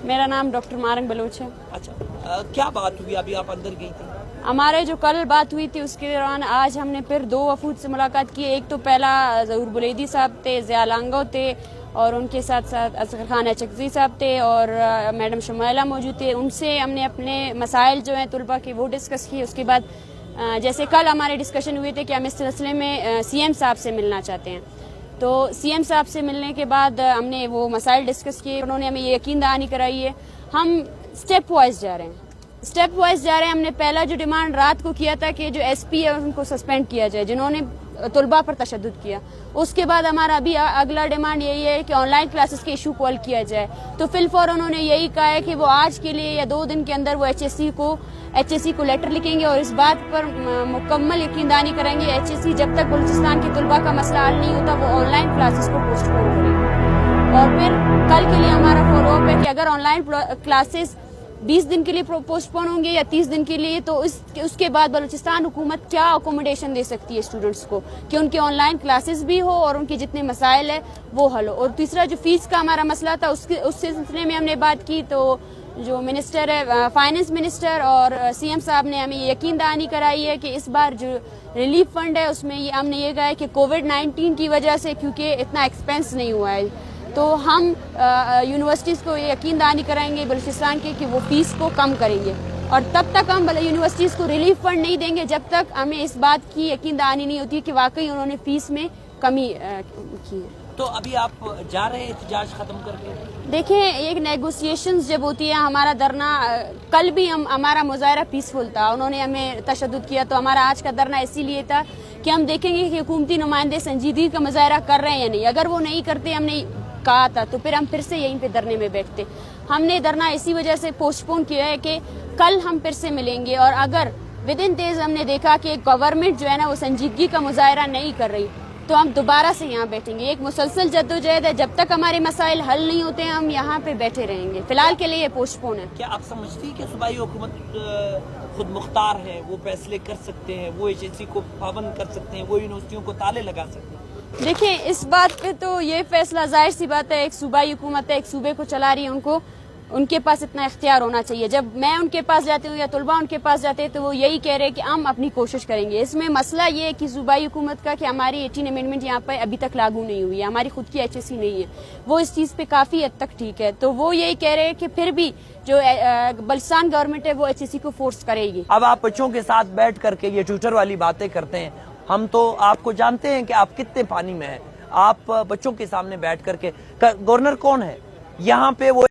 मेरा नाम doctor Marang Bloch है। अच्छा, क्या बात हुई? अभी आप अंदर गई थी। हमारे जो कल बात हुई थी उसके दौरान आज हमने फिर दो वफूद से मुलाकात की। एक तो पहला ज़हूर बुलैदी साहब थे, ज़िया लांगो थे और उनके साथ साथ असगर खान अचकज़ई साहब थे और मैडम शमाइला मौजूद थे। उनसे हमने अपने मसाइल जो हैं तलबा के वो डिस्कस किए। उसके बाद जैसे कल हमारे डिस्कशन हुए थे कि हम इस सिलसिले में CM साहब से मिलना चाहते हैं, तो CM साहब से मिलने के बाद हमने वो मसाइल डिस्कस किए। उन्होंने हमें ये यकीन दहानी कराई है। हम स्टेप वाइज जा रहे हैं। हमने पहला जो डिमांड रात को किया था कि जो SP है उनको सस्पेंड किया जाए जिन्होंने तलबा पर तशद्दुद किया। उसके बाद हमारा अभी अगला डिमांड यही है कि ऑनलाइन क्लासेस के इशू को हल किया जाए। तो फिलफौर उन्होंने यही कहा है कि वो आज के लिए या 2 दिन के अंदर वो HSC को लेटर लिखेंगे और इस बात पर मुकम्मल यकीनदानी करेंगे HSC जब तक बलूचिस्तान के तलबा का मसला हल नहीं होता वो ऑनलाइन क्लासेस को पोस्टपोन करेंगे। और फिर कल के लिए हमारा फॉलोअप है कि अगर ऑनलाइन क्लासेस 20 दिन के लिए पोस्टपोन होंगे या 30 दिन के लिए, तो उसके बाद बलूचिस्तान हुकूमत क्या अकोमोडेशन दे सकती है स्टूडेंट्स को कि उनके ऑनलाइन क्लासेस भी हो और उनके जितने मसाइल है वो हल हो। और तीसरा जो फीस का हमारा मसला था उस सिलसिले में हमने बात की, तो जो मिनिस्टर है फाइनेंस मिनिस्टर और CM साहब ने हमें यकीन दहानी कराई है कि इस बार जो रिलीफ फंड है उसमें हमने ये कहा है कि कोविड-19 की वजह से क्योंकि इतना एक्सपेंस नहीं हुआ है, तो हम यूनिवर्सिटीज़ को ये यकीन दहानी कराएंगे बलूचिस्तान के कि वो फीस को कम करेंगे। और तब तक हम यूनिवर्सिटीज़ को रिलीफ फंड नहीं देंगे जब तक हमें इस बात की यकीन दहानी नहीं होती कि वाकई उन्होंने फीस में कमी की है। तो अभी आप जा रहे हैं एहतजाज खत्म करके? देखें, एक नेगोशिएशंस जब होती है, हमारा धरना कल भी हमारा मुजाहरा पीसफुल था। उन्होंने हमें तशद्दुद किया तो हमारा आज का धरना इसीलिए था कि हम देखेंगे कि हुकूमती नुमाइंदे संजीदगी का मुजाहरा कर रहे हैं या नहीं। अगर वो नहीं करते, हमने कहा था, तो फिर हम फिर से यहीं पे धरने में बैठते। हमने धरना इसी वजह से पोस्टपोन किया है कि कल हम फिर से मिलेंगे और अगर विद इन डेज हमने देखा कि गवर्नमेंट जो है ना वो संजीदगी का मुजाहरा नहीं कर रही तो हम दोबारा से यहाँ बैठेंगे। एक मुसलसल जद्दोजहद है, जब तक हमारे मसाइल हल नहीं होते हैं हम यहाँ पे बैठे रहेंगे। फिलहाल के लिए ये पोस्टपोन है। क्या आप समझती हैं कि सूबाई हुकूमत खुद मुख्तार है, वो फैसले कर सकते हैं, वो HSC को पाबंद कर सकते हैं, वो यूनिवर्सिटियों को ताले लगा सकते हैं? देखिए, इस बात पे तो ये फैसला जाहिर सी बात है, एक सूबाई हुकूमत है, एक सूबे को चला रही है, उनके पास इतना इख्तियार होना चाहिए। जब मैं उनके पास जाती हूँ या तलबा उनके पास जाते हैं तो वो यही कह रहे हैं कि हम अपनी कोशिश करेंगे। इसमें मसला ये है कि सूबाई हुकूमत का कि हमारी 18 अमेंडमेंट यहाँ पर अभी तक लागू नहीं हुई है, हमारी खुद की HSC नहीं है, वो इस चीज़ पे काफ़ी हद तक ठीक है। तो वो यही कह रहे हैं कि फिर भी जो बलूचिस्तान गवर्नमेंट है वो HSC को फोर्स करेगी। अब आप बच्चों के साथ बैठ करके ये ट्विटर वाली बातें करते हैं, हम तो आपको जानते हैं कि आप कितने पानी में हैं। आप बच्चों के सामने बैठ करके, गवर्नर कौन है यहाँ पे? वो